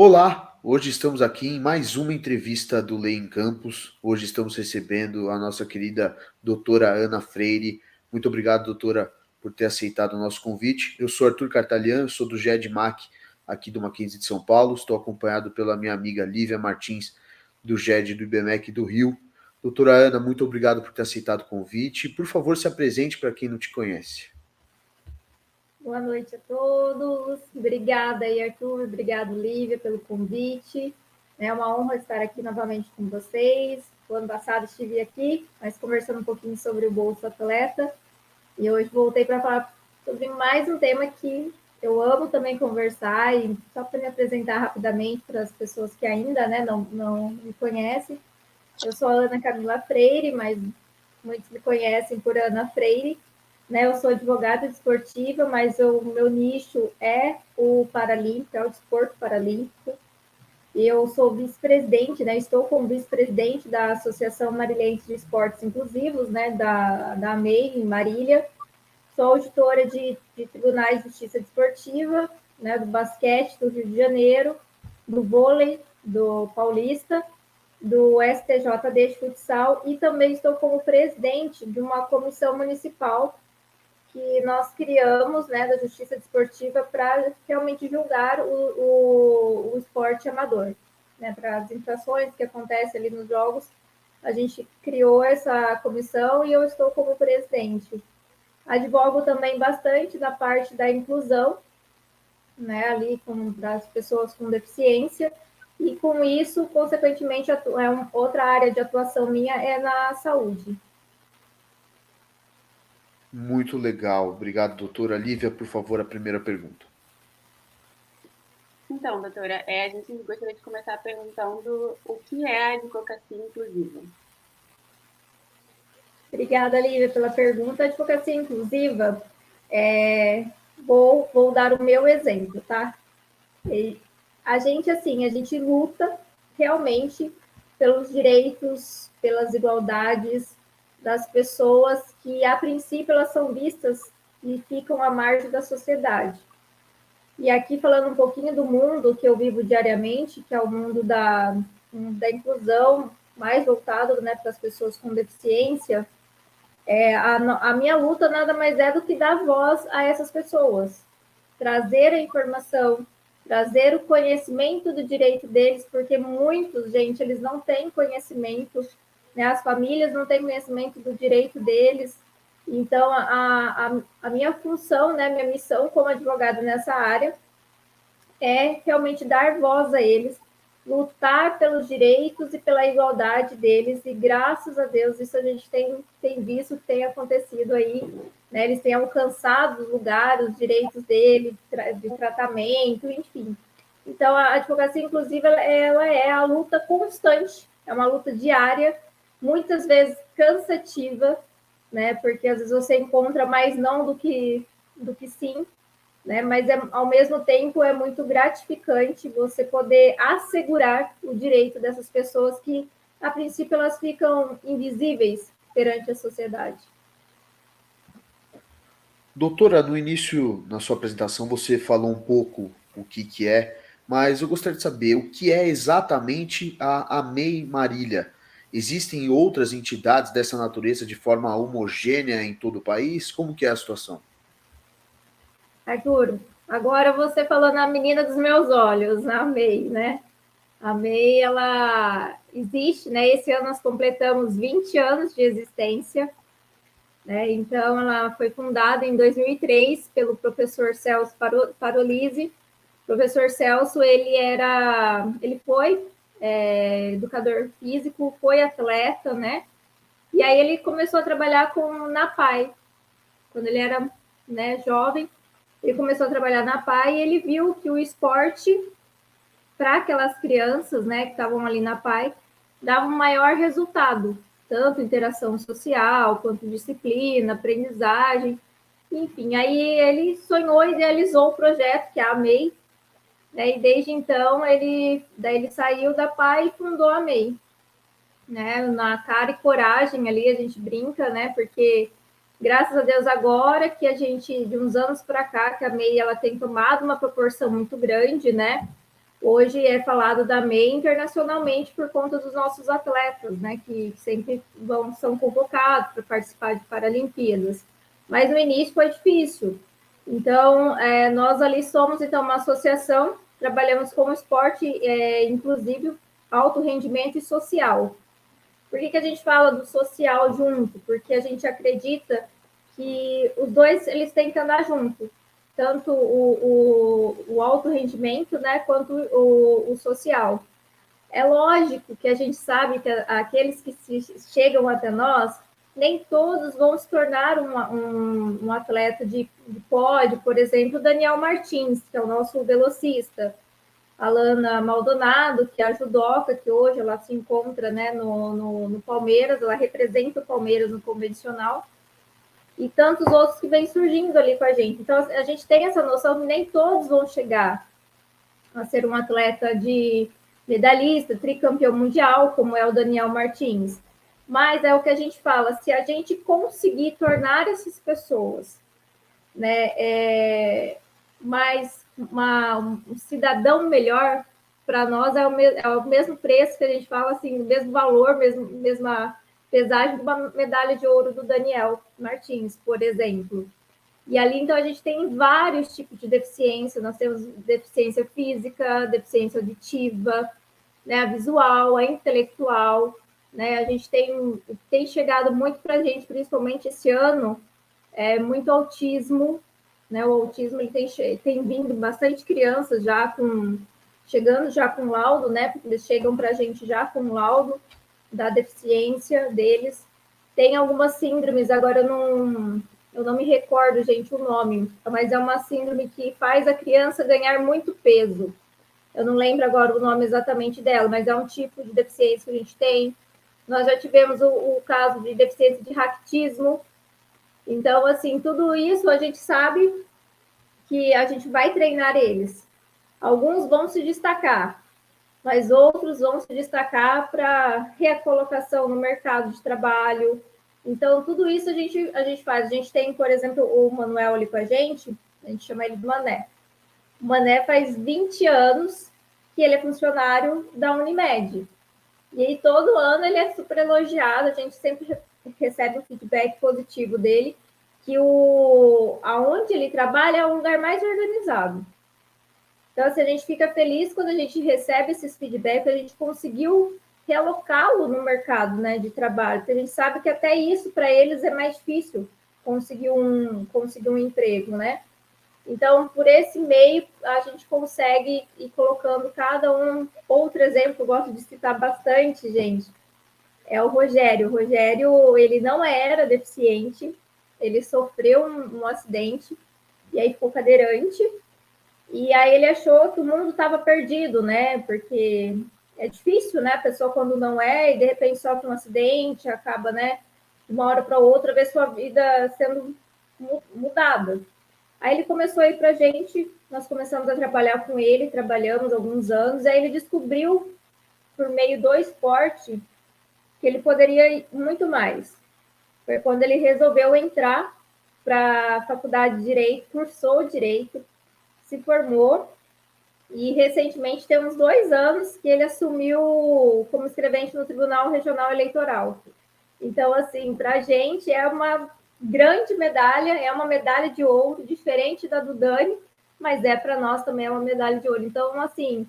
Olá, hoje estamos aqui em mais uma entrevista do Lei em Campus. Hoje estamos recebendo a nossa querida doutora Ana Freire. Muito obrigado, doutora, por ter aceitado o nosso convite. Eu sou Arthur Cartalhãn, sou do GEDMAC, aqui do Mackenzie de São Paulo. Estou acompanhado pela minha amiga Lívia Martins, do GED do IBMEC do Rio. Doutora Ana, muito obrigado por ter aceitado o convite. Por favor, se apresente para quem não te conhece. Boa noite a todos. Obrigada aí, Arthur. Obrigado, Lívia, pelo convite. É uma honra estar aqui novamente com vocês. O ano passado estive aqui, mas conversando um pouquinho sobre o Bolsa Atleta. E hoje voltei para falar sobre mais um tema que eu amo também conversar. E só para me apresentar rapidamente para as pessoas que ainda não me conhecem. Eu sou a Ana Camila Freire, mas muitos me conhecem por Ana Freire. Eu sou advogada desportiva, mas o meu nicho é o paralímpico, é o desporto paralímpico. Eu sou vice-presidente, estou como vice-presidente da Associação Marilhense de Esportes Inclusivos, da AMEI, em Marília. Sou auditora de tribunais de justiça desportiva, do basquete do Rio de Janeiro, do vôlei do Paulista, do STJD de futsal, e também estou como presidente de uma comissão municipal que nós criamos, da Justiça Desportiva, para realmente julgar o esporte amador, para as infrações que acontecem ali nos jogos. A gente criou essa comissão e eu estou como presidente. Advogo também bastante da parte da inclusão, ali das pessoas com deficiência, e com isso, consequentemente, outra área de atuação minha é na saúde. Muito legal. Obrigado, doutora Lívia. Por favor, a primeira pergunta. Então, doutora, a gente gostaria de começar perguntando o que é a advocacia inclusiva. Obrigada, Lívia, pela pergunta. A advocacia inclusiva, vou dar o meu exemplo, tá? A gente luta realmente pelos direitos, pelas igualdades das pessoas que, a princípio, elas são vistas e ficam à margem da sociedade. E aqui, falando um pouquinho do mundo que eu vivo diariamente, que é o mundo da inclusão, mais voltado para as pessoas com deficiência, a minha luta nada mais é do que dar voz a essas pessoas, trazer a informação, trazer o conhecimento do direito deles, porque muitos, gente, eles não têm conhecimento, as famílias não têm conhecimento do direito deles. Então, a minha função, minha missão como advogada nessa área é realmente dar voz a eles, lutar pelos direitos e pela igualdade deles, e graças a Deus isso a gente tem visto que tem acontecido aí, eles têm alcançado os lugares, os direitos deles, de tratamento, enfim. Então, a advocacia inclusiva, ela é a luta constante, é uma luta diária, muitas vezes cansativa, porque às vezes você encontra mais não do que sim, mas ao mesmo tempo é muito gratificante você poder assegurar o direito dessas pessoas que, a princípio, elas ficam invisíveis perante a sociedade. Doutora, no início, na sua apresentação, você falou um pouco o que é, mas eu gostaria de saber o que é exatamente a AMEI Marília. Existem outras entidades dessa natureza de forma homogênea em todo o país? Como que é a situação? Arthur, agora você falou na menina dos meus olhos, a AMEI, A AMEI, ela existe, Esse ano nós completamos 20 anos de existência, Então, ela foi fundada em 2003 pelo professor Celso Parolisi. O professor Celso, ele foi educador físico, foi atleta, E aí ele começou a trabalhar com na PAI. Quando ele era jovem, ele começou a trabalhar na PAI e ele viu que o esporte, para aquelas crianças, que estavam ali na PAI, dava um maior resultado, tanto interação social, quanto disciplina, aprendizagem, enfim. Aí ele sonhou e idealizou o projeto, que é a AMEI, e desde então ele saiu da PAI e fundou a AMEI. Na cara e coragem ali, a gente brinca, porque graças a Deus agora que a gente, de uns anos para cá, que a AMEI ela tem tomado uma proporção muito grande, hoje é falado da MEI internacionalmente por conta dos nossos atletas, né, que sempre são convocados para participar de Paralimpíadas. Mas no início foi difícil. Então, nós ali somos então uma associação, trabalhamos com esporte inclusive alto rendimento e social. Por que a gente fala do social junto? Porque a gente acredita que os dois eles têm que andar junto, tanto o alto rendimento, né, quanto o social. É lógico que a gente sabe que aqueles que chegam até nós, nem todos vão se tornar um atleta de pódio, por exemplo, Daniel Martins, que é o nosso velocista, a Lana Maldonado, que é a judoca, que hoje ela se encontra, né, no Palmeiras, ela representa o Palmeiras no convencional, e tantos outros que vêm surgindo ali com a gente. Então, a gente tem essa noção que nem todos vão chegar a ser um atleta de medalhista, tricampeão mundial, como é o Daniel Martins. Mas é o que a gente fala, se a gente conseguir tornar essas pessoas, né, mais um cidadão melhor, para nós é o mesmo preço que a gente fala, assim, o mesmo valor, mesma pesagem de uma medalha de ouro do Daniel Martins, por exemplo. E ali, então, a gente tem vários tipos de deficiência. Nós temos deficiência física, deficiência auditiva, né, a visual, a intelectual. Né? A gente tem chegado muito para a gente, principalmente esse ano, muito autismo. Né? O autismo ele tem vindo bastante crianças chegando já com laudo, né? Porque eles chegam para a gente já com laudo da deficiência deles. Tem algumas síndromes, agora eu não me recordo, gente, o nome, mas é uma síndrome que faz a criança ganhar muito peso. Eu não lembro agora o nome exatamente dela, mas é um tipo de deficiência que a gente tem. Nós já tivemos o caso de deficiência de raquitismo. Então, assim, tudo isso a gente sabe que a gente vai treinar eles. Alguns vão se destacar, mas outros vão se destacar para recolocação no mercado de trabalho. Então, tudo isso a gente faz. A gente tem, por exemplo, o Manuel ali com a gente chama ele de Mané. O Mané faz 20 anos que ele é funcionário da Unimed. E aí, todo ano ele é super elogiado, a gente sempre recebe um feedback positivo dele, que aonde ele trabalha é o lugar mais organizado. Então, assim, a gente fica feliz quando a gente recebe esses feedbacks, a gente conseguiu realocá-lo no mercado, né, de trabalho, porque a gente sabe que até isso para eles é mais difícil conseguir um emprego, né? Então, por esse meio, a gente consegue ir colocando cada um. Outro exemplo, eu gosto de citar bastante, gente, é o Rogério. O Rogério, ele não era deficiente, ele sofreu um acidente, e aí ficou cadeirante, e aí ele achou que o mundo estava perdido, né? Porque é difícil, né? A pessoa quando não e de repente sofre um acidente, acaba, né? De uma hora para outra, ver sua vida sendo mudada. Aí ele começou a ir para a gente, nós começamos a trabalhar com ele, trabalhamos alguns anos, aí ele descobriu, por meio do esporte, que ele poderia ir muito mais. Foi quando ele resolveu entrar para a faculdade de Direito, cursou Direito, se formou, e recentemente tem uns 2 anos que ele assumiu como escrevente no Tribunal Regional Eleitoral. Então, assim, para a gente é uma grande medalha, é uma medalha de ouro, diferente da do Dani, mas para nós também é uma medalha de ouro. Então, assim,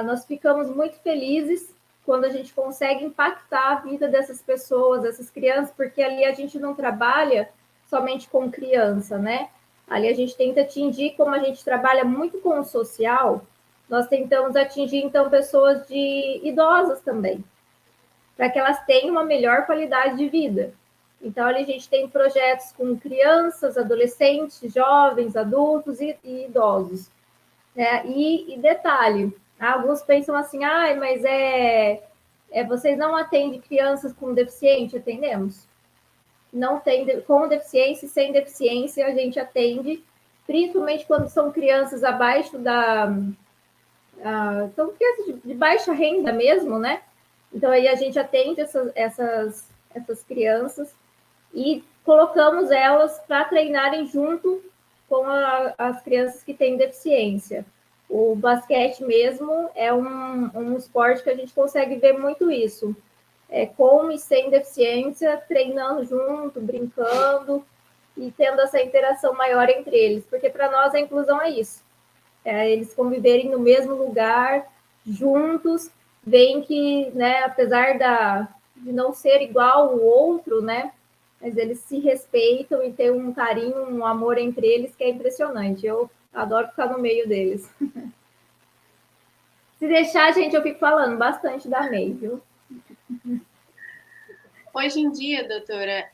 nós ficamos muito felizes quando a gente consegue impactar a vida dessas pessoas, dessas crianças, porque ali a gente não trabalha somente com criança, né? Ali a gente tenta atingir, como a gente trabalha muito com o social, nós tentamos atingir, então, pessoas idosas também, para que elas tenham uma melhor qualidade de vida. Então, ali a gente tem projetos com crianças, adolescentes, jovens, adultos e idosos. Né? E detalhe, alguns pensam assim, mas vocês não atendem crianças com deficiência? Atendemos. Não tem, com deficiência e sem deficiência, a gente atende, principalmente quando são crianças abaixo são crianças de baixa renda mesmo, né? Então, aí a gente atende essas crianças e colocamos elas para treinarem junto com as crianças que têm deficiência. O basquete mesmo é um esporte que a gente consegue ver muito isso. Com e sem deficiência, treinando junto, brincando e tendo essa interação maior entre eles. Porque para nós a inclusão é isso. Eles conviverem no mesmo lugar, juntos, veem que, né, apesar de não ser igual o outro, né, mas eles se respeitam e têm um carinho, um amor entre eles que é impressionante. Eu adoro ficar no meio deles. Se deixar, gente, eu fico falando bastante da MEI, viu? Hoje em dia, doutora,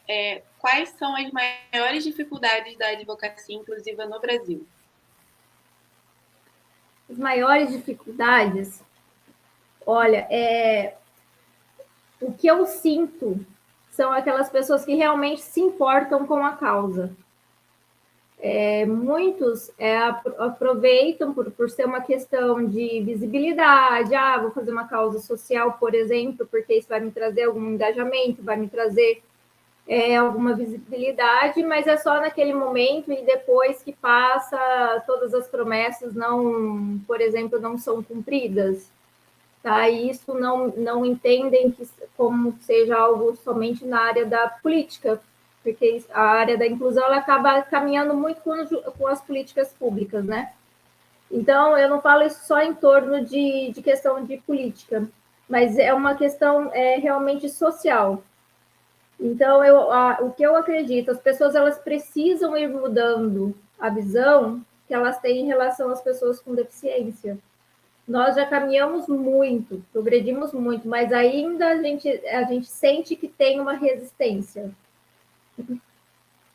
quais são as maiores dificuldades da advocacia inclusiva no Brasil? As maiores dificuldades, olha, o que eu sinto são aquelas pessoas que realmente se importam com a causa. Muitos aproveitam por ser uma questão de visibilidade. Vou fazer uma causa social, por exemplo, porque isso vai me trazer algum engajamento, vai me trazer alguma visibilidade, mas é só naquele momento e depois que passa, todas as promessas não, por exemplo, não são cumpridas. Tá? E isso não entendem que como seja algo somente na área da política, porque a área da inclusão ela acaba caminhando muito com as políticas públicas, né? Então, eu não falo isso só em torno de questão de política, mas é uma questão realmente social. Então, o que eu acredito, as pessoas elas precisam ir mudando a visão que elas têm em relação às pessoas com deficiência. Nós já caminhamos muito, progredimos muito, mas ainda a gente sente que tem uma resistência.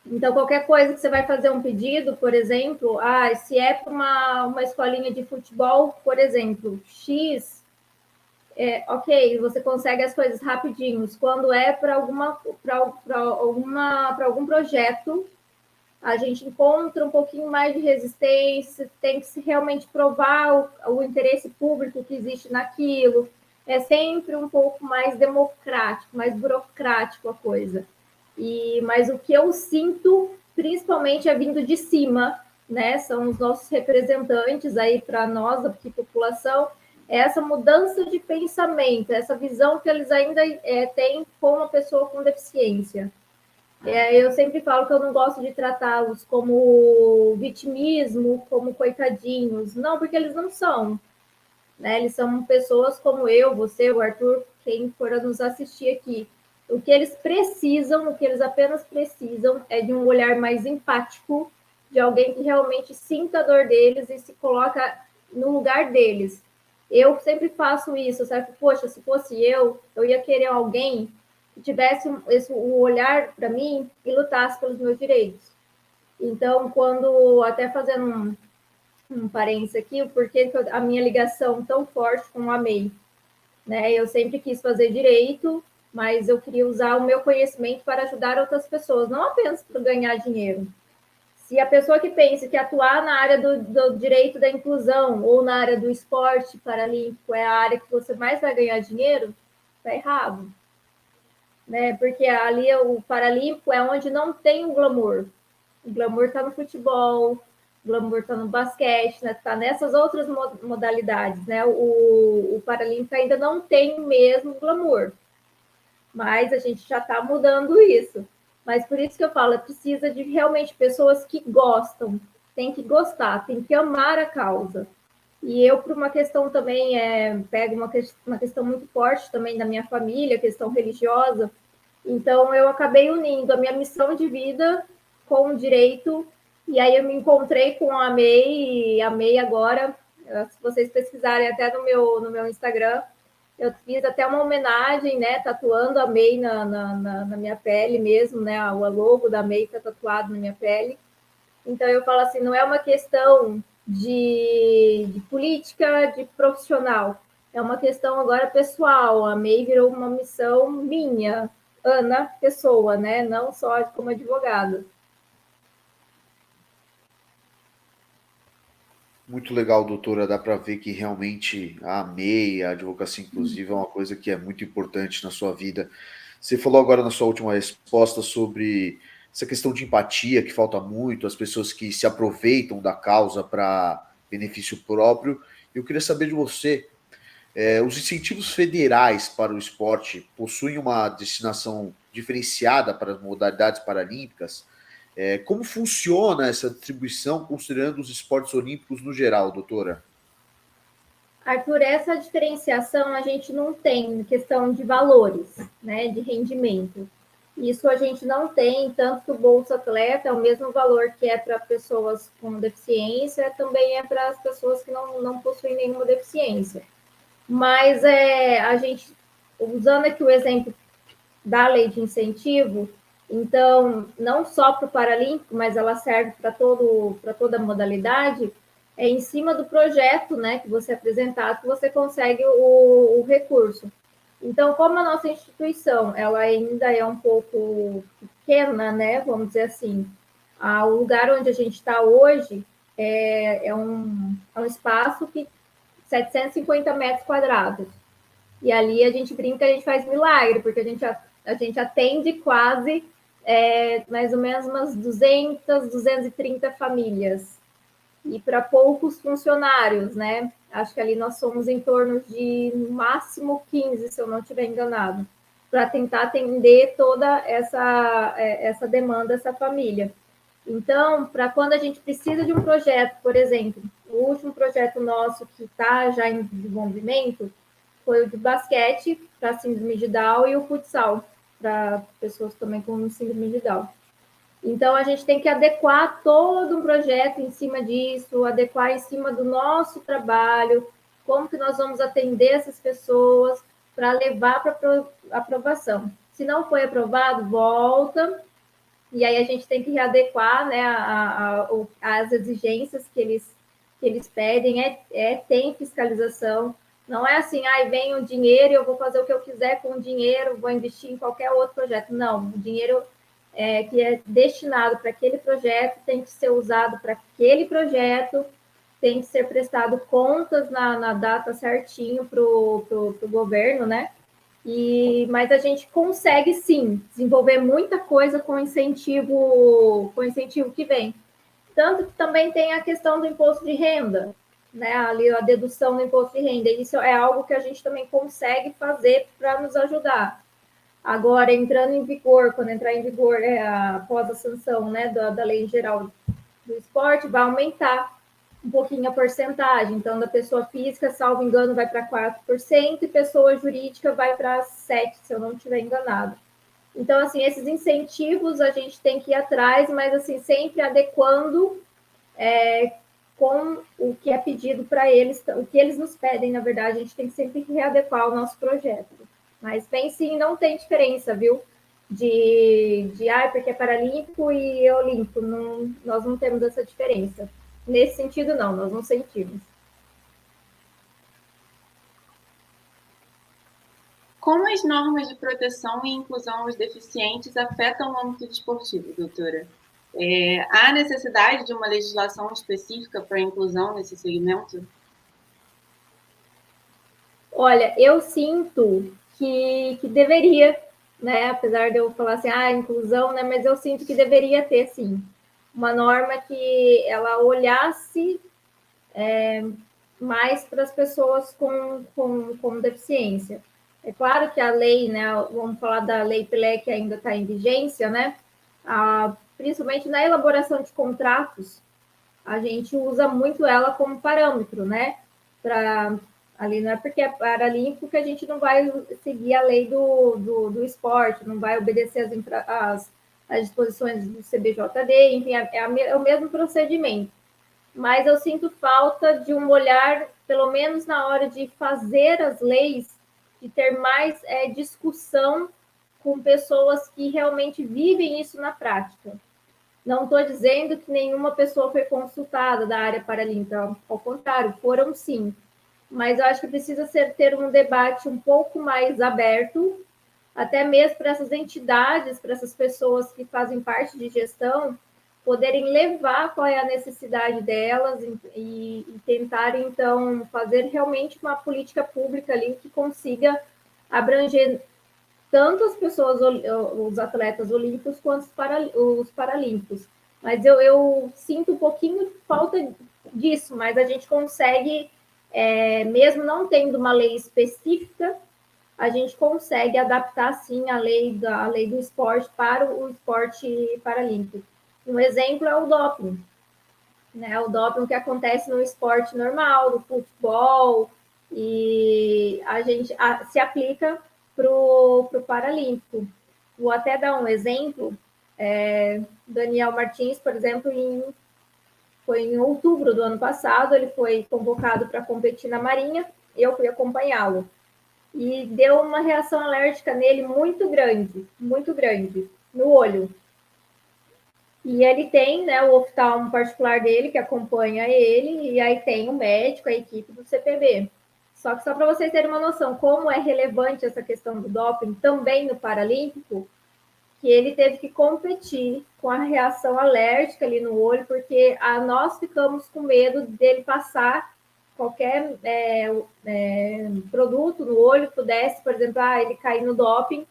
Então, qualquer coisa que você vai fazer um pedido, por exemplo, se é para uma escolinha de futebol, por exemplo, X, ok, você consegue as coisas rapidinhos. Quando é para algum projeto, a gente encontra um pouquinho mais de resistência, tem que realmente provar o interesse público que existe naquilo. É sempre um pouco mais democrático, mais burocrático a coisa. Mas o que eu sinto, principalmente, é vindo de cima, né? São os nossos representantes aí para nós, aqui, população, essa mudança de pensamento, essa visão que eles ainda têm com a pessoa com deficiência. Eu sempre falo que eu não gosto de tratá-los como vitimismo, como coitadinhos. Não, porque eles não são. Né? Eles são pessoas como eu, você, o Arthur, quem for nos assistir aqui. O que eles precisam, o que eles apenas precisam é de um olhar mais empático, de alguém que realmente sinta a dor deles e se coloca no lugar deles. Eu sempre faço isso, sabe? Poxa, se fosse eu ia querer alguém que tivesse o olhar para mim e lutasse pelos meus direitos. Então, quando, até fazendo um parênteses aqui, porque a minha ligação tão forte com a MEI, né? Eu sempre quis fazer direito, mas eu queria usar o meu conhecimento para ajudar outras pessoas, não apenas para ganhar dinheiro. Se a pessoa que pensa que atuar na área do direito da inclusão ou na área do esporte paralímpico é a área que você mais vai ganhar dinheiro, está errado. Né? Porque ali o paralímpico é onde não tem o glamour. O glamour está no futebol, o glamour está no basquete, está, né? Tá nessas outras modalidades. Né? O paralímpico ainda não tem o mesmo glamour, mas a gente já está mudando isso. Mas por isso que eu falo, precisa de realmente pessoas que gostam, tem que gostar, tem que amar a causa. E eu, por uma questão também, pego uma questão muito forte também da minha família, questão religiosa, então eu acabei unindo a minha missão de vida com o direito, e aí eu me encontrei com a MEI, e a MEI agora, se vocês pesquisarem até no meu Instagram, eu fiz até uma homenagem, né, tatuando a MEI na minha pele mesmo, né, o logo da MEI está tatuado na minha pele. Então, eu falo assim, não é uma questão de política, de profissional, é uma questão agora pessoal. A MEI virou uma missão minha, Ana Pessoa, né, não só como advogada. Muito legal, doutora. Dá para ver que realmente a MEI, a advocacia inclusiva, é uma coisa que é muito importante na sua vida. Você falou agora na sua última resposta sobre essa questão de empatia que falta muito, as pessoas que se aproveitam da causa para benefício próprio. Eu queria saber de você, os incentivos federais para o esporte possuem uma destinação diferenciada para as modalidades paralímpicas? Como funciona essa distribuição, considerando os esportes olímpicos no geral, doutora? Arthur, essa diferenciação a gente não tem questão de valores, né, de rendimento. Isso a gente não tem, tanto que o Bolsa Atleta é o mesmo valor que é para pessoas com deficiência, também é para as pessoas que não possuem nenhuma deficiência. Mas a gente, usando aqui o exemplo da lei de incentivo, então, não só para o Paralímpico, mas ela serve para toda a modalidade, em cima do projeto, né, que você apresentar, que você consegue o recurso. Então, como a nossa instituição ela ainda é um pouco pequena, né, vamos dizer assim, o lugar onde a gente está hoje é um espaço que 750 metros quadrados. E ali a gente brinca, a gente faz milagre, porque a gente atende quase mais ou menos umas 200, 230 famílias. E para poucos funcionários, né? Acho que ali nós somos em torno de, no máximo, 15, se eu não estiver enganado, para tentar atender toda essa demanda, essa família. Então, para quando a gente precisa de um projeto, por exemplo, o último projeto nosso que está já em desenvolvimento foi o de basquete para síndrome de Down e o futsal para pessoas também com síndrome de Down. Então, a gente tem que adequar todo um projeto em cima disso, adequar em cima do nosso trabalho, como que nós vamos atender essas pessoas para levar para aprovação. Se não foi aprovado, volta, e aí a gente tem que readequar, né, as exigências que eles pedem, tem fiscalização, não é assim, vem o dinheiro e eu vou fazer o que eu quiser com o dinheiro, vou investir em qualquer outro projeto. Não, o dinheiro que é destinado para aquele projeto tem que ser usado para aquele projeto, tem que ser prestado contas na data certinho para o governo, né? Mas a gente consegue sim desenvolver muita coisa com incentivo que vem. Tanto que também tem a questão do imposto de renda, né? Ali a dedução do imposto de renda. Isso é algo que a gente também consegue fazer para nos ajudar. Agora, entrando em vigor, quando entrar em vigor após a sanção, né, da lei geral do esporte, vai aumentar um pouquinho a porcentagem. Então, da pessoa física, salvo engano, vai para 4%, e pessoa jurídica vai para 7%, se eu não estiver enganado. Então, assim, esses incentivos a gente tem que ir atrás, mas, assim, sempre adequando com o que é pedido para eles, o que eles nos pedem, na verdade, a gente tem que sempre readequar o nosso projeto. Mas bem sim, não tem diferença, viu? Porque é paralímpico e olímpico, nós não temos essa diferença. Nesse sentido, não, nós não sentimos. Como as normas de proteção e inclusão aos deficientes afetam o âmbito desportivo, doutora? Há necessidade de uma legislação específica para a inclusão nesse segmento? Olha, eu sinto que deveria, né? Apesar de eu falar assim, inclusão, né? Mas eu sinto que deveria ter, sim, uma norma que ela olhasse mais para as pessoas com deficiência. É claro que a lei, né? Vamos falar da lei Pelé, que ainda está em vigência, né? Principalmente na elaboração de contratos, a gente usa muito ela como parâmetro, né? Ali não é porque é paralímpico que a gente não vai seguir a lei do esporte, não vai obedecer as disposições do CBJD, enfim, é o mesmo procedimento. Mas eu sinto falta de um olhar, pelo menos na hora de fazer as leis, de ter mais discussão com pessoas que realmente vivem isso na prática. Não estou dizendo que nenhuma pessoa foi consultada da área paralímpica, ao contrário, foram sim. Mas eu acho que precisa ter um debate um pouco mais aberto, até mesmo para essas entidades, para essas pessoas que fazem parte de gestão, poderem levar qual é a necessidade delas e tentarem, então, fazer realmente uma política pública ali que consiga abranger tanto as pessoas, os atletas olímpicos, quanto os paralímpicos. Mas eu sinto um pouquinho de falta disso, mas a gente consegue, mesmo não tendo uma lei específica, a gente consegue adaptar, sim, a lei do esporte para o esporte paralímpico. Um exemplo é o doping, né? O doping que acontece no esporte normal, no futebol, e a gente se aplica para o Paralímpico. Vou até dar um exemplo. Daniel Martins, por exemplo, foi em outubro do ano passado, ele foi convocado para competir na Marinha, eu fui acompanhá-lo. E deu uma reação alérgica nele muito grande, no olho. E ele tem, né, o oftalmo particular dele, que acompanha ele, e aí tem o médico, a equipe do CPB. Só que só para vocês terem uma noção, como é relevante essa questão do doping também no Paralímpico, que ele teve que competir com a reação alérgica ali no olho, porque nós ficamos com medo dele passar qualquer produto no olho, pudesse, por exemplo, ele cair no doping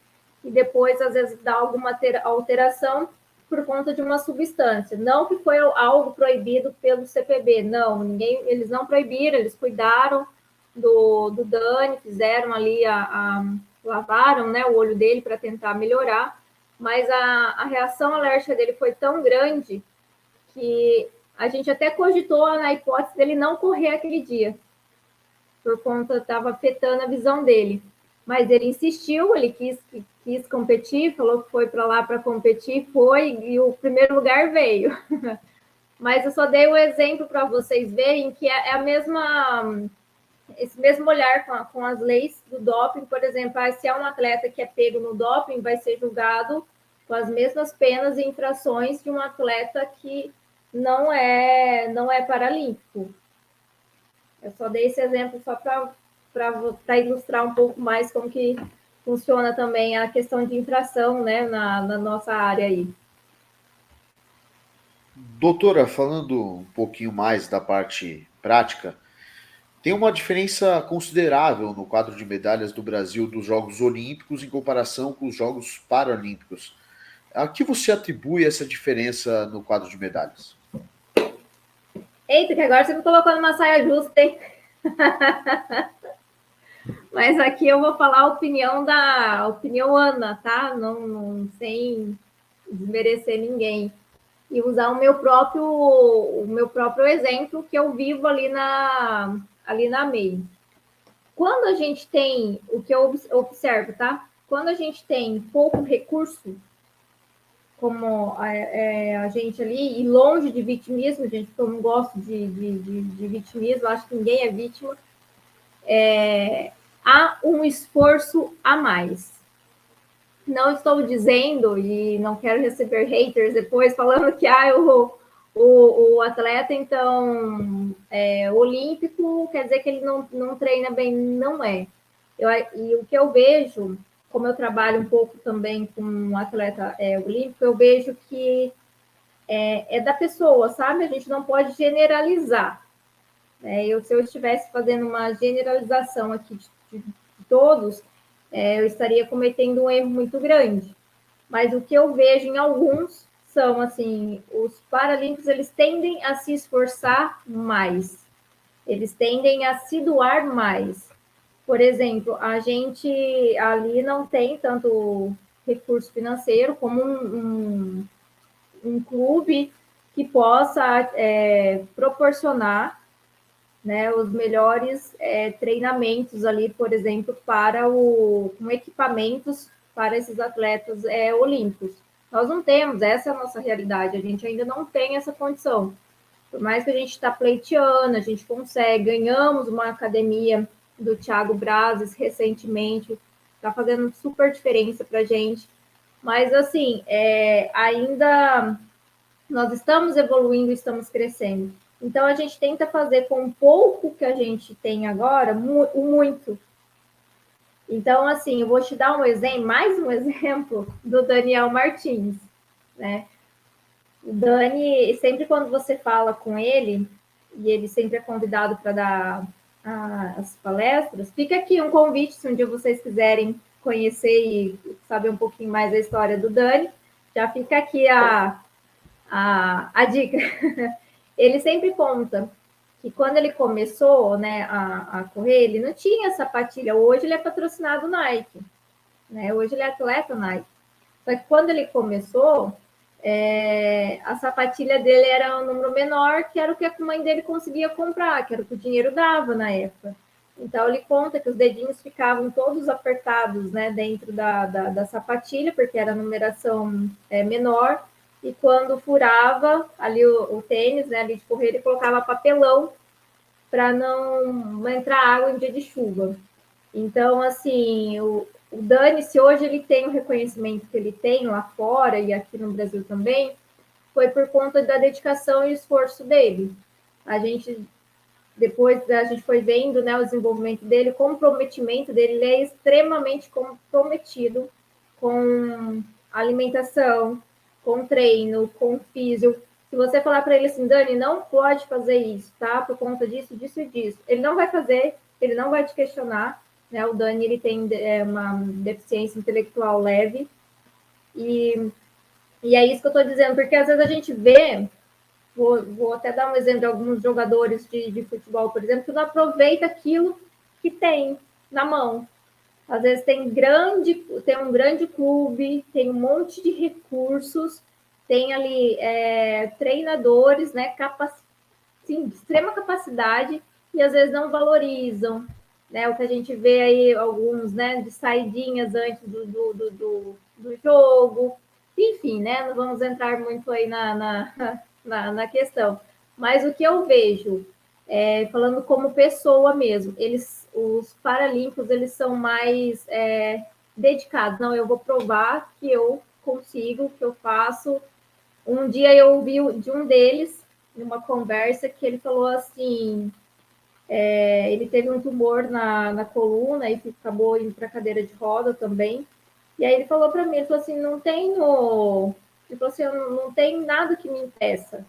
e depois, às vezes, dar alguma alteração por conta de uma substância. Não que foi algo proibido pelo CPB, não, eles não proibiram, eles cuidaram do Dani, fizeram ali, lavaram, né, o olho dele para tentar melhorar, mas a reação alérgica dele foi tão grande que a gente até cogitou na hipótese dele não correr aquele dia, por conta, estava afetando a visão dele. Mas ele insistiu, ele quis competir, falou que foi para lá para competir, foi, e o primeiro lugar veio. Mas eu só dei o exemplo para vocês verem que é esse mesmo olhar com as leis do doping, por exemplo, se é um atleta que é pego no doping, vai ser julgado com as mesmas penas e infrações de um atleta que não é paralímpico. Eu só dei esse exemplo só para ilustrar um pouco mais como que funciona também a questão de infração, né, na nossa área aí. Doutora, falando um pouquinho mais da parte prática, tem uma diferença considerável no quadro de medalhas do Brasil dos Jogos Olímpicos em comparação com os Jogos Paralímpicos. A que você atribui essa diferença no quadro de medalhas? Eita, que agora você me colocou numa saia justa, hein? Mas aqui eu vou falar a opinião Ana, tá? Não sem desmerecer ninguém. E usar o meu próprio exemplo que eu vivo ali na MEI. Quando a gente tem, o que eu observo, tá? Quando a gente tem pouco recurso, como a gente ali, e longe de vitimismo, gente, porque eu não gosto de vitimismo, acho que ninguém é vítima, há um esforço a mais. Não estou dizendo, e não quero receber haters depois falando que o atleta, então, olímpico, quer dizer que ele não treina bem, não é. E o que eu vejo, como eu trabalho um pouco também com um atleta olímpico, eu vejo que é da pessoa, sabe? A gente não pode generalizar. Se eu estivesse fazendo uma generalização aqui de todos, eu estaria cometendo um erro muito grande. Mas o que eu vejo em alguns são, assim, os paralímpicos, eles tendem a se esforçar mais, eles tendem a se doar mais. Por exemplo, a gente ali não tem tanto recurso financeiro como um clube que possa proporcionar, né, os melhores treinamentos ali, por exemplo, com equipamentos para esses atletas olímpicos. Nós não temos, essa é a nossa realidade, a gente ainda não tem essa condição. Por mais que a gente está pleiteando, a gente consegue, ganhamos uma academia do Thiago Brazes recentemente, está fazendo super diferença para a gente, mas assim, ainda nós estamos evoluindo, estamos crescendo. Então, a gente tenta fazer com o pouco que a gente tem agora, o muito. Então, assim, eu vou te dar mais um exemplo do Daniel Martins, né? O Dani, sempre quando você fala com ele, e ele sempre é convidado para dar as palestras, fica aqui um convite, se um dia vocês quiserem conhecer e saber um pouquinho mais da história do Dani, já fica aqui a dica. Ele sempre conta que quando ele começou, né, a correr, ele não tinha sapatilha. Hoje ele é patrocinado Nike, né? Hoje ele é atleta Nike. Só que quando ele começou, a sapatilha dele era um número menor, que era o que a mãe dele conseguia comprar, que era o que o dinheiro dava na época. Então, ele conta que os dedinhos ficavam todos apertados, né, dentro da sapatilha, porque era a numeração menor, e quando furava ali o tênis, né, ali de correr, ele colocava papelão para não entrar água em dia de chuva. Então, assim, o Dani, se hoje ele tem o reconhecimento que ele tem lá fora e aqui no Brasil também, foi por conta da dedicação e esforço dele. A gente, depois a gente foi vendo, né, o desenvolvimento dele, o comprometimento dele, ele é extremamente comprometido com alimentação, com treino, com físio. Se você falar para ele assim, Dani, não pode fazer isso, tá? Por conta disso, disso e disso. Ele não vai fazer, ele não vai te questionar, né? O Dani, ele tem uma deficiência intelectual leve. E é isso que eu estou dizendo, porque às vezes a gente vê, vou até dar um exemplo de alguns jogadores de futebol, por exemplo, que não aproveita aquilo que tem na mão. Às vezes tem um grande clube, tem um monte de recursos, tem ali treinadores, né, sim, de extrema capacidade, e às vezes não valorizam, né? O que a gente vê aí, alguns, né, de saidinhas antes do jogo, enfim, né? Não vamos entrar muito aí na questão. Mas o que eu vejo, falando como pessoa mesmo, os paralímpicos, eles são mais dedicados. Não, eu vou provar que eu consigo, que eu faço. Um dia eu ouvi de um deles, numa conversa, que ele falou assim, ele teve um tumor na coluna e acabou indo para cadeira de roda também. E aí ele falou para mim, ele falou assim, ele falou assim, não tem nada que me impeça.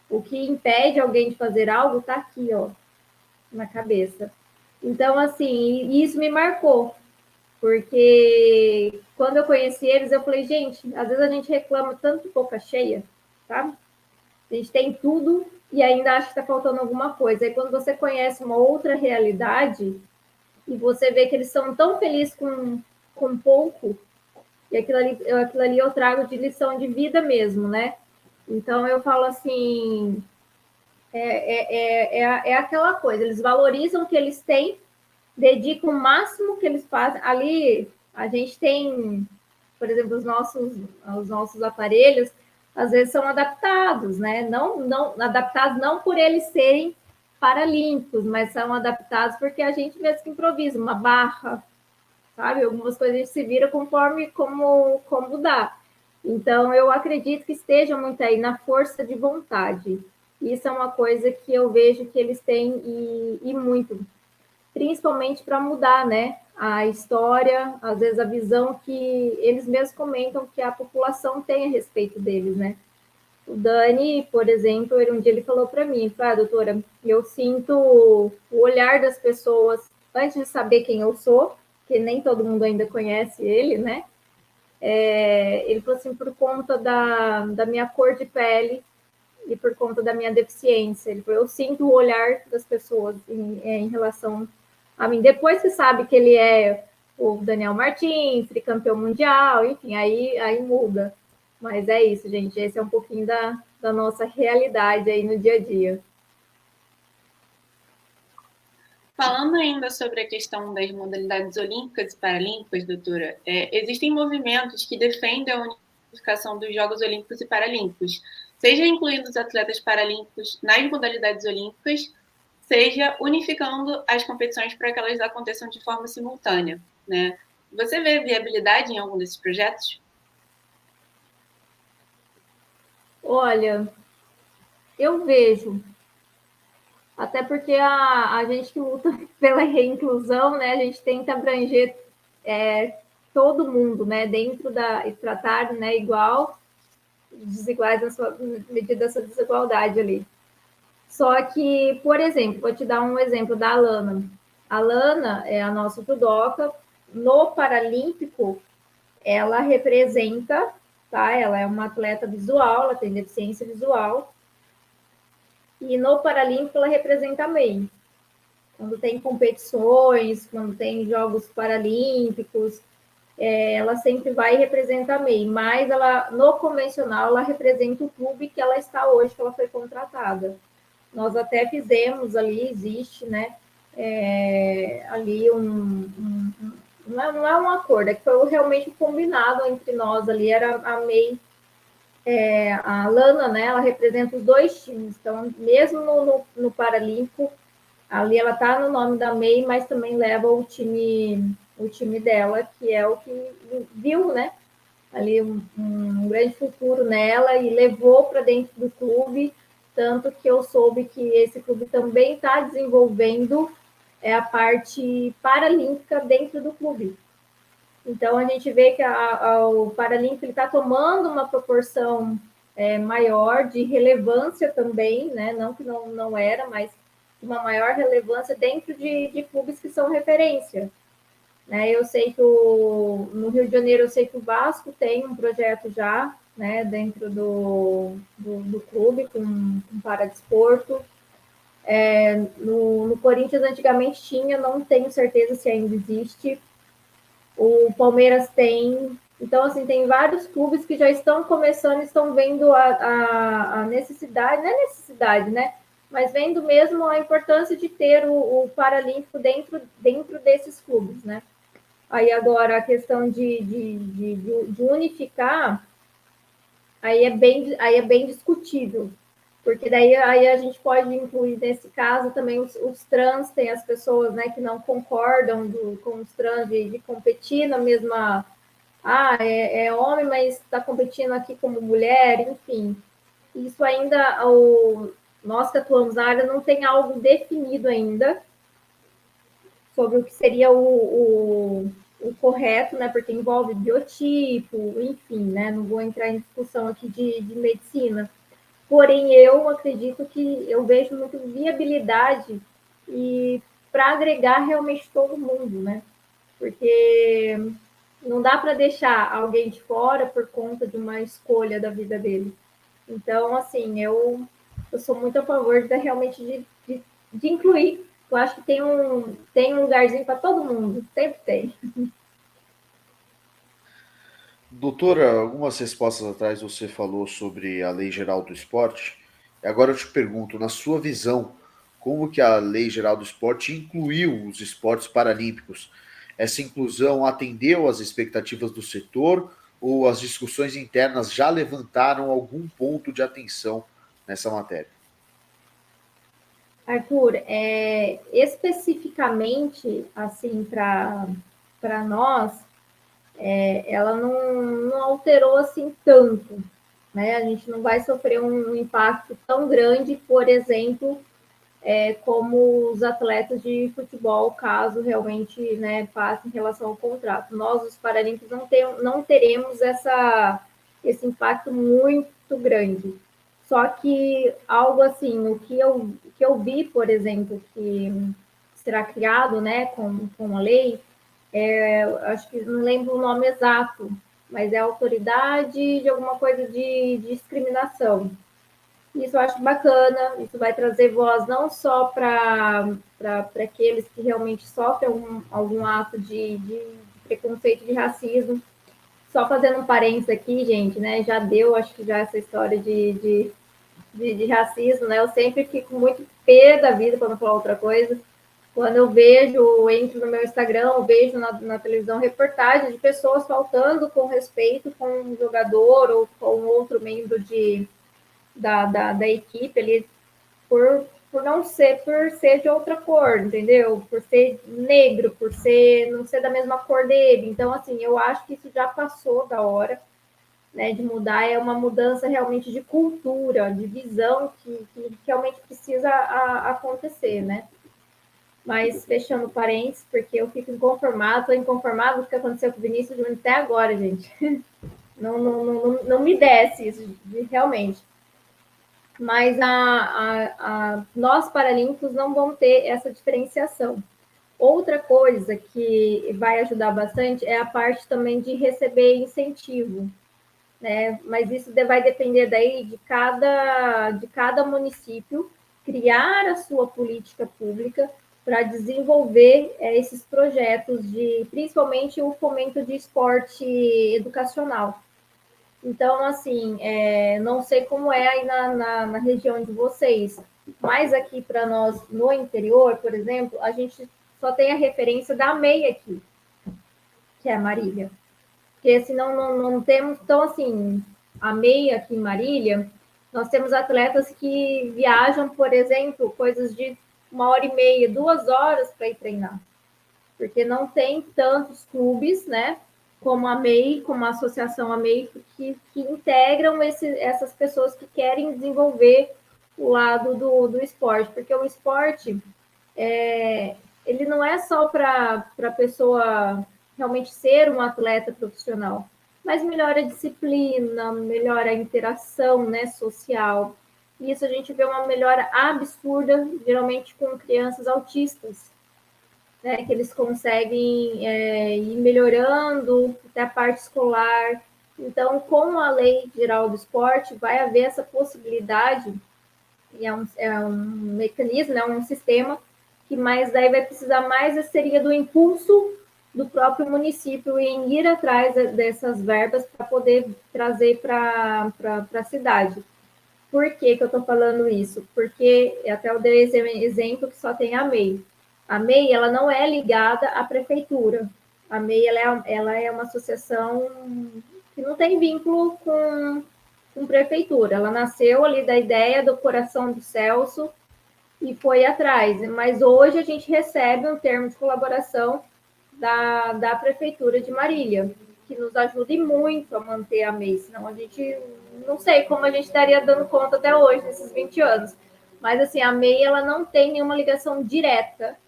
O que impede alguém de fazer algo está aqui, ó, na cabeça. Então, assim, isso me marcou, porque quando eu conheci eles, eu falei, gente, às vezes a gente reclama tanto de boca cheia, sabe? A gente tem tudo e ainda acha que está faltando alguma coisa. Aí quando você conhece uma outra realidade e você vê que eles são tão felizes com pouco, e aquilo ali eu trago de lição de vida mesmo, né? Então eu falo assim, é aquela coisa, eles valorizam o que eles têm, dedicam o máximo que eles fazem. Ali a gente tem, por exemplo, os nossos aparelhos, às vezes são adaptados, né? Não adaptados não por eles serem paralímpicos, mas são adaptados porque a gente mesmo que improvisa, uma barra, sabe? Algumas coisas a gente se vira conforme como dá. Então, eu acredito que esteja muito aí na força de vontade. Isso é uma coisa que eu vejo que eles têm e muito, principalmente para mudar, né? A história, às vezes a visão que eles mesmos comentam que a população tem a respeito deles, né? O Dani, por exemplo, um dia ele falou para mim, doutora, eu sinto o olhar das pessoas antes de saber quem eu sou, que nem todo mundo ainda conhece ele, né? Ele falou assim, por conta da minha cor de pele e por conta da minha deficiência. Ele falou, eu sinto o olhar das pessoas em relação a mim. Depois que sabe que ele é o Daniel Martins, tricampeão mundial, enfim, aí muda. Mas é isso, gente. Esse é um pouquinho da nossa realidade aí no dia a dia. Falando ainda sobre a questão das modalidades olímpicas e paralímpicas, doutora, existem movimentos que defendem a unificação dos Jogos Olímpicos e Paralímpicos, seja incluindo os atletas paralímpicos nas modalidades olímpicas, seja unificando as competições para que elas aconteçam de forma simultânea, né? Você vê viabilidade em algum desses projetos? Olha, eu vejo. Até porque a gente que luta pela reinclusão, né, a gente tenta abranger todo mundo, né, dentro e tratar, né, igual, desiguais na sua medida dessa desigualdade ali. Só que, por exemplo, vou te dar um exemplo da Alana. A Alana é a nossa judoca. No Paralímpico, ela representa, tá? Ela é uma atleta visual, ela tem deficiência visual. e no Paralímpico ela representa a MEI. Quando tem competições, quando tem Jogos Paralímpicos, ela sempre vai e representa a MEI, mas ela, no convencional, ela representa o clube que ela está hoje, que ela foi contratada. Nós até fizemos ali, existe, né, ali não é um acordo, é que foi realmente combinado entre nós ali, era a MEI, a Lana, né, ela representa os dois times, então mesmo no Paralímpico, ali ela está no nome da MEI, mas também leva o time dela, que é o que viu, né, ali um grande futuro nela e levou para dentro do clube, tanto que eu soube que esse clube também está desenvolvendo a parte paralímpica dentro do clube. Então, a gente vê que o Paralímpico está tomando uma proporção maior de relevância também, né? Não que não era, mas uma maior relevância dentro de clubes que são referência. Né? Eu sei que no Rio de Janeiro, eu sei que o Vasco tem um projeto já, né, dentro do clube, com paradesporto. No Corinthians, antigamente tinha, não tenho certeza se ainda existe. O Palmeiras tem. Então, assim, tem vários clubes que já estão começando, estão vendo a necessidade, não é necessidade, né? Mas vendo mesmo a importância de ter o Paralímpico dentro desses clubes, né? Aí agora a questão de unificar, aí é bem discutível, porque daí aí a gente pode incluir nesse caso também os trans, tem as pessoas, né, que não concordam com os trans de competir na mesma. É homem, mas está competindo aqui como mulher, enfim. Isso ainda, nós que atuamos na área, não tem algo definido ainda sobre o que seria o correto, né? Porque envolve biotipo, enfim, né? Não vou entrar em discussão aqui de medicina. Porém, eu acredito que eu vejo muito viabilidade e para agregar realmente todo mundo, né? Porque não dá para deixar alguém de fora por conta de uma escolha da vida dele. Então, assim, eu sou muito a favor realmente de incluir. Eu acho que tem um lugarzinho para todo mundo, sempre tem. Doutora, algumas respostas atrás você falou sobre a Lei Geral do Esporte. Agora eu te pergunto, na sua visão, como que a Lei Geral do Esporte incluiu os esportes paralímpicos? Essa inclusão atendeu às expectativas do setor ou as discussões internas já levantaram algum ponto de atenção nessa matéria? Arthur, especificamente, assim, para nós, ela não alterou assim tanto, né? A gente não vai sofrer um impacto tão grande, por exemplo, como os atletas de futebol, caso realmente, né, passe em relação ao contrato. Nós, os paralímpicos, não teremos esse impacto muito grande. Só que algo assim, o que eu vi, por exemplo, que será criado, né, com a lei, acho que não lembro o nome exato, mas é autoridade de alguma coisa de discriminação. Isso eu acho bacana, isso vai trazer voz não só para aqueles que realmente sofrem algum ato de preconceito, de racismo. Só fazendo um parênteses aqui, gente, né? Já deu, acho que já essa história de racismo, né? Eu sempre fico muito pé da vida, para não falar outra coisa, quando eu vejo, entro no meu Instagram, eu vejo na televisão reportagens de pessoas faltando com respeito com um jogador ou com outro membro da equipe ali por não ser, por ser de outra cor, entendeu? Por ser negro, por ser não ser da mesma cor dele. Então, assim, eu acho que isso já passou da hora, né, de mudar. É uma mudança realmente de cultura, de visão que realmente precisa acontecer, né? Mas fechando parênteses, porque eu fico inconformado, estou inconformado com o que aconteceu com o Vinícius Júnior até agora, gente. Não me desce isso, realmente. Mas nós paralímpicos não vamos ter essa diferenciação. Outra coisa que vai ajudar bastante é a parte também de receber incentivo, né? Mas isso vai depender daí de cada município, criar a sua política pública para desenvolver esses projetos principalmente o fomento de esporte educacional. Então, assim, não sei como é aí na região de vocês, mas aqui para nós, no interior, por exemplo, a gente só tem a referência da MEI aqui, que é a Marília. Porque senão não temos... Então, assim, a MEI aqui em Marília, nós temos atletas que viajam, por exemplo, coisas de 1h30, 2 horas para ir treinar. Porque não tem tantos clubes, né? Como a MEI, como a Associação AMEI, que integram essas pessoas que querem desenvolver o lado do esporte. Porque o esporte, ele não é só para a pessoa realmente ser um atleta profissional, mas melhora a disciplina, melhora a interação, né, social. E isso a gente vê uma melhora absurda, geralmente com crianças autistas, né, que eles conseguem ir melhorando até a parte escolar. Então, com a Lei Geral do Esporte, vai haver essa possibilidade, e é um mecanismo, é um sistema, que mais daí vai precisar mais seria do impulso do próprio município em ir atrás dessas verbas para poder trazer para a cidade. Por que eu estou falando isso? Porque até eu dei esse exemplo que só tem a MEI. A MEI, ela não é ligada à prefeitura. A MEI, ela é uma associação que não tem vínculo com prefeitura. Ela nasceu ali da ideia do coração do Celso e foi atrás. Mas hoje a gente recebe um termo de colaboração da prefeitura de Marília, que nos ajude muito a manter a MEI, senão a gente não sei como a gente estaria dando conta até hoje, nesses 20 anos. Mas, assim, a MEI, ela não tem nenhuma ligação direta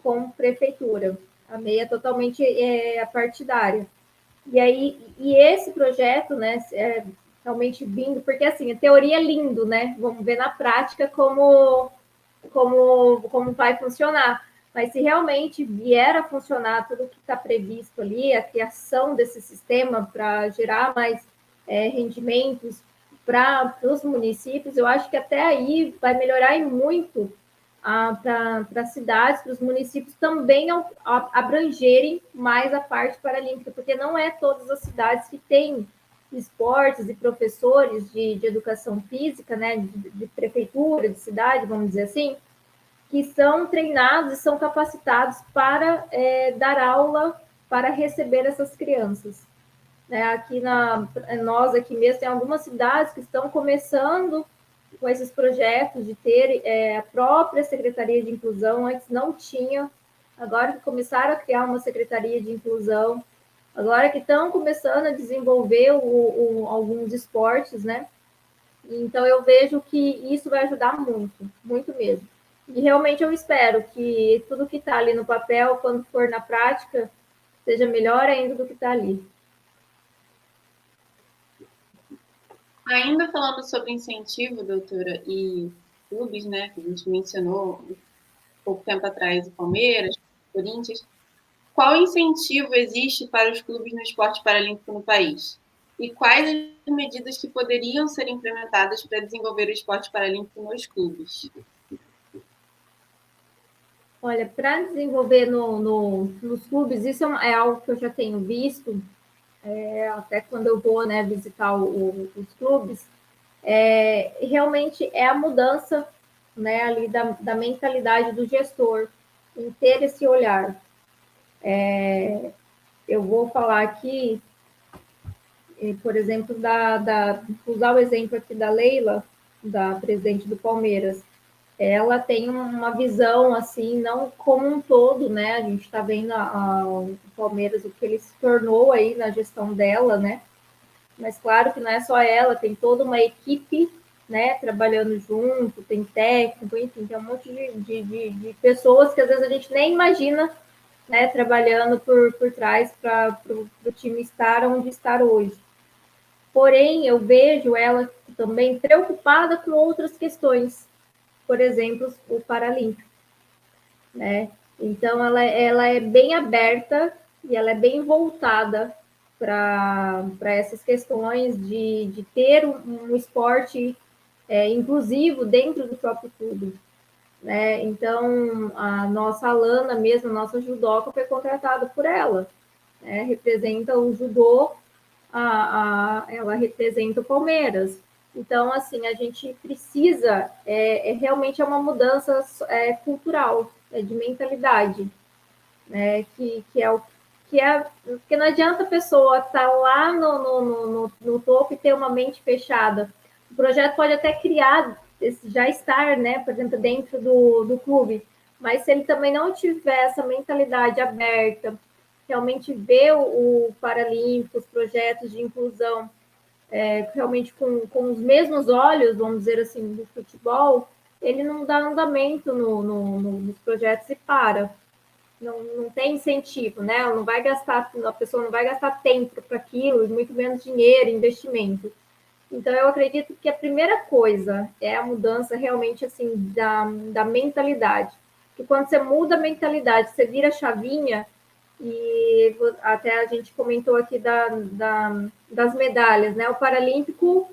com prefeitura. A MEI é totalmente partidária. E aí, esse projeto, né, realmente vindo, porque, assim, a teoria é lindo, né? Vamos ver na prática como vai funcionar. Mas se realmente vier a funcionar tudo que está previsto ali, a criação desse sistema para gerar mais rendimentos para os municípios, eu acho que até aí vai melhorar muito para as cidades, para os municípios também abrangerem mais a parte paralímpica, porque não é todas as cidades que têm esportes e professores de educação física, né, de prefeitura, de cidade, vamos dizer assim, que são treinados e são capacitados para dar aula para receber essas crianças. Nós aqui mesmo tem algumas cidades que estão começando com esses projetos de ter a própria Secretaria de Inclusão, antes não tinha, agora que começaram a criar uma Secretaria de Inclusão, agora que estão começando a desenvolver alguns esportes, né? Então eu vejo que isso vai ajudar muito, muito mesmo. E realmente eu espero que tudo que está ali no papel, quando for na prática, seja melhor ainda do que está ali. Ainda falando sobre incentivo, doutora, e clubes, né, que a gente mencionou um pouco tempo atrás, o Palmeiras, o Corinthians, qual incentivo existe para os clubes no esporte paralímpico no país? E quais as medidas que poderiam ser implementadas para desenvolver o esporte paralímpico nos clubes? Olha, para desenvolver nos clubes, isso é algo que eu já tenho visto, até quando eu vou, né, visitar os clubes, realmente é a mudança, né, ali da mentalidade do gestor, em ter esse olhar. Eu vou falar aqui, por exemplo, usar o exemplo aqui da Leila, da presidente do Palmeiras. Ela tem uma visão, assim, não como um todo, né? A gente está vendo o Palmeiras, o que ele se tornou aí na gestão dela, né? Mas claro que não é só ela, tem toda uma equipe, né, trabalhando junto, tem técnico, enfim, tem um monte de pessoas que às vezes a gente nem imagina, né, trabalhando por trás para o time estar onde está hoje. Porém, eu vejo ela também preocupada com outras questões, por exemplo, o Paralímpico, né? Então, ela é bem aberta e ela é bem voltada para essas questões de ter um esporte inclusivo dentro do próprio clube. Né? Então, a nossa Alana mesmo, a nossa judoca, foi contratada por ela. Né? Representa o judô, ela representa o Palmeiras. Então, assim, a gente precisa, realmente é uma mudança cultural, de mentalidade, né? Porque não adianta a pessoa estar lá no topo e ter uma mente fechada. O projeto pode até criar, já estar, né, por exemplo, dentro do clube, mas se ele também não tiver essa mentalidade aberta, realmente ver o Paralímpico, os projetos de inclusão, realmente com os mesmos olhos, vamos dizer assim, do futebol, ele não dá andamento nos projetos e para. Não tem incentivo, né? Não vai gastar, a pessoa não vai gastar tempo para aquilo, muito menos dinheiro, investimento. Então, eu acredito que a primeira coisa é a mudança realmente assim da mentalidade. Que quando você muda a mentalidade, você vira a chavinha, e até a gente comentou aqui das medalhas, né? O Paralímpico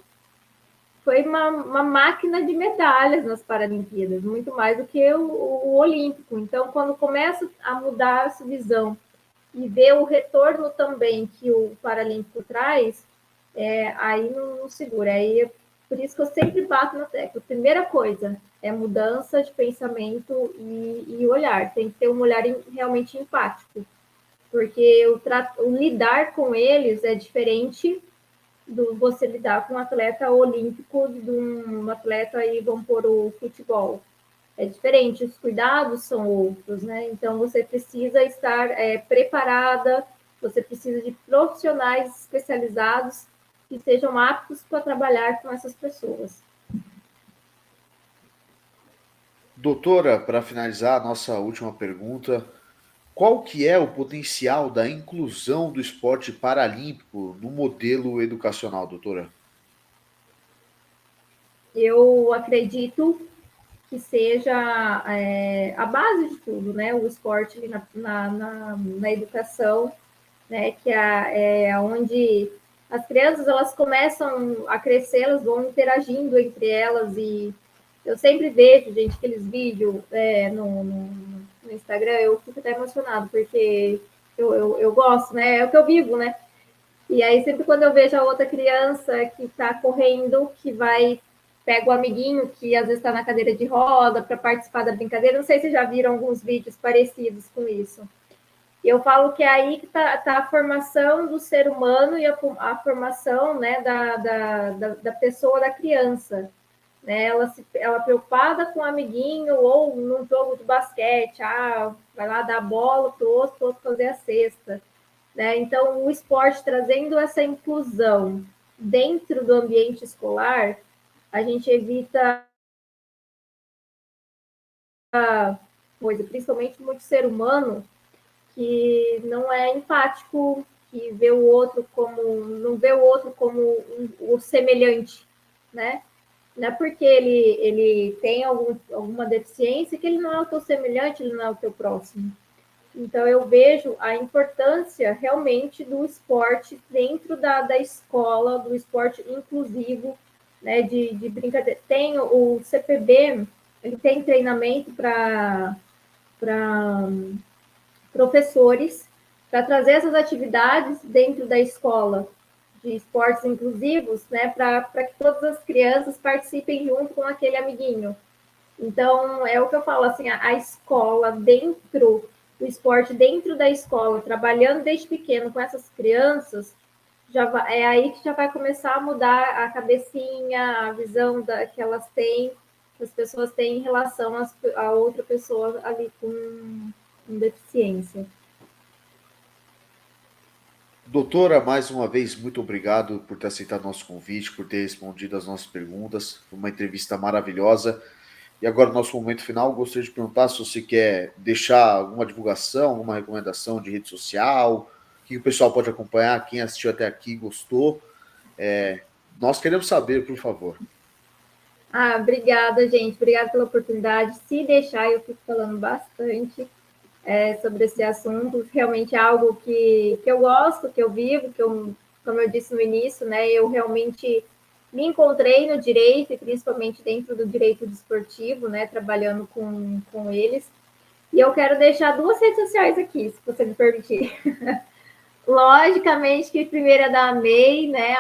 foi uma máquina de medalhas nas Paralimpíadas, muito mais do que o Olímpico. Então, quando começa a mudar essa visão e ver o retorno também que o Paralímpico traz, aí não segura. Aí por isso que eu sempre bato na tecla. Primeira coisa é mudança de pensamento e olhar. Tem que ter um olhar realmente empático, porque o lidar com eles é diferente do você lidar com um atleta olímpico, de um atleta aí, vamos pôr o futebol. É diferente, os cuidados são outros, né? Então você precisa estar preparada, você precisa de profissionais especializados que sejam aptos para trabalhar com essas pessoas. Doutora, para finalizar a nossa última pergunta, qual que é o potencial da inclusão do esporte paralímpico no modelo educacional, doutora? Eu acredito que seja a base de tudo, né? O esporte na educação, né? Que é onde as crianças elas começam a crescer, elas vão interagindo entre elas, e eu sempre vejo, gente, aqueles vídeos no Instagram, eu fico até emocionado, porque eu gosto, né? É o que eu vivo, né? E aí, sempre quando eu vejo a outra criança que está correndo, que vai, pega o amiguinho que às vezes está na cadeira de roda para participar da brincadeira, não sei se já viram alguns vídeos parecidos com isso. Eu falo que é aí que está a formação do ser humano e a formação, né, da pessoa, da criança. Né? Ela preocupada com o amiguinho ou num jogo de basquete, vai lá dar a bola para o outro fazer a cesta. Né? Então, o esporte trazendo essa inclusão dentro do ambiente escolar, a gente evita coisa, principalmente muito ser humano que não é empático, que vê o outro como não vê o outro como o semelhante, né? Não é porque ele tem alguma deficiência que ele não é o teu semelhante, ele não é o teu próximo. Então, eu vejo a importância realmente do esporte dentro da escola, do esporte inclusivo, né, de brincadeira. Tem o CPB, ele tem treinamento para professores, para trazer essas atividades dentro da escola de esportes inclusivos, né, para que todas as crianças participem junto com aquele amiguinho. Então, é o que eu falo, assim, a escola dentro do esporte, dentro da escola, trabalhando desde pequeno com essas crianças, é aí que já vai começar a mudar a cabecinha, a visão que elas têm, que as pessoas têm em relação a outra pessoa ali com deficiência. Doutora, mais uma vez, muito obrigado por ter aceitado nosso convite, por ter respondido as nossas perguntas. Foi uma entrevista maravilhosa. E agora, no nosso momento final, gostaria de perguntar se você quer deixar alguma divulgação, alguma recomendação de rede social, o que o pessoal pode acompanhar, quem assistiu até aqui gostou. Nós queremos saber, por favor. Obrigada, gente. Obrigada pela oportunidade. Se deixar, eu fico falando bastante sobre esse assunto. Realmente é algo que eu gosto, que eu vivo, como eu disse no início, né? Eu realmente me encontrei no direito, e principalmente dentro do direito desportivo, né, trabalhando com eles. E eu quero deixar 2 redes sociais aqui, se você me permitir. Logicamente que primeiro é da MEI, né,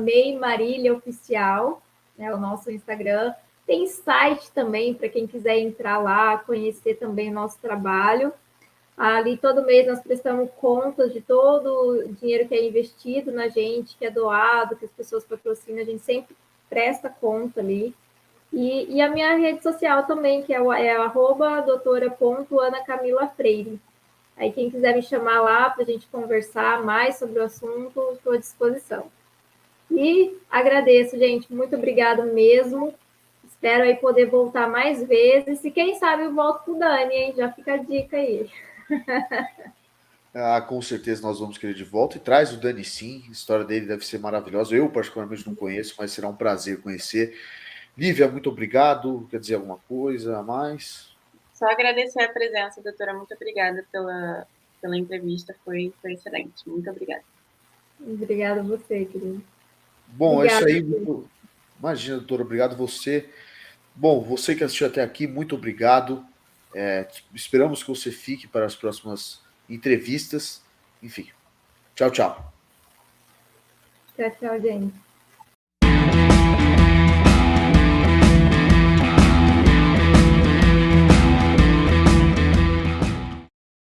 @MEIMaríliaOficial, né, o nosso Instagram. Tem site também, para quem quiser entrar lá, conhecer também o nosso trabalho. Ali, todo mês, nós prestamos contas de todo o dinheiro que é investido na gente, que é doado, que as pessoas patrocinam, a gente sempre presta conta ali. E a minha rede social também, que é doutora.ana.camila.freire. Aí, quem quiser me chamar lá para a gente conversar mais sobre o assunto, estou à disposição. E agradeço, gente. Muito obrigada mesmo. Espero aí poder voltar mais vezes. E quem sabe eu volto com o Dani, hein? Já fica a dica aí. Com certeza nós vamos querer de volta. E traz o Dani sim, a história dele deve ser maravilhosa. Eu, particularmente, não conheço, mas será um prazer conhecer. Lívia, muito obrigado. Quer dizer alguma coisa a mais? Só agradecer a presença, doutora. Muito obrigada pela entrevista. Foi excelente. Muito obrigada. Obrigada a você, querido. Bom, Obrigada. é isso aí. Imagina, doutora, obrigado você. Bom, você que assistiu até aqui, muito obrigado. Esperamos que você fique para as próximas entrevistas. Enfim, tchau, tchau. Tchau, tchau, gente.